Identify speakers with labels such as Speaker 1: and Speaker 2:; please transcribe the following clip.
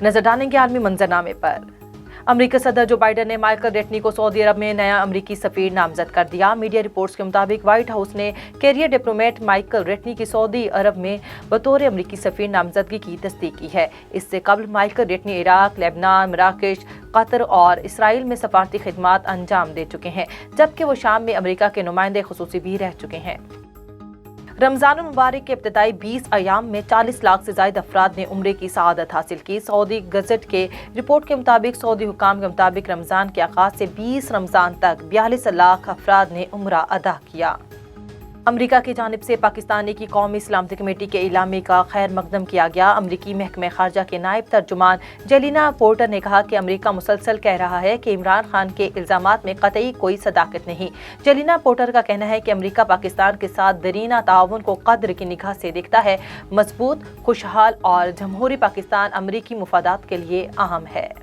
Speaker 1: नजर डालेंगे आलमी मंजरनामे पर। अमेरिकी सदर जो बाइडन ने माइकल रेटनी को सऊदी अरब में नया अमेरिकी सफीर नामजद कर दिया। मीडिया रिपोर्ट्स के मुताबिक व्हाइट हाउस ने कैरियर डिप्लोमेट माइकल रेटनी की सऊदी अरब में बतौर अमेरिकी सफीर नामजदगी की तस्दीक की है। इससे कबल माइकल रेटनी इराक, लेबनान, मराकेश, कतर और इसराइल में सफारती खिदमात अंजाम दे चुके हैं, जबकि वो शाम में अमेरिका के नुमाइंदे खुसूसी भी रह चुके हैं। रमजान मुबारक के इब्तिदाई 20 अयाम में 40 लाख से ज्यादा अफराद ने उम्रे की सआदत हासिल की। सऊदी गज़ट के रिपोर्ट के मुताबिक सऊदी हुकाम के मुताबिक रमजान के आगाज से 20 रमजान तक 42 लाख अफराद ने उम्रा अदा किया। अमेरिका की जानिब से पाकिस्तानी की कौमी सलामती कमेटी के इलामे का खैर मकदम किया गया। अमेरिकी महकमे खारजा के नायब तर्जुमान जेलिना पोर्टर ने कहा कि अमेरिका मुसलसल कह रहा है कि इमरान खान के इल्जामात में कतई कोई सदाकत नहीं। जेलिना पोर्टर का कहना है कि अमेरिका पाकिस्तान के साथ दरीना ताउन को कद्र की निगाह से देखता है। मजबूत, खुशहाल और जमहूरी पाकिस्तान अमेरिकी मुफादात के लिए अहम है।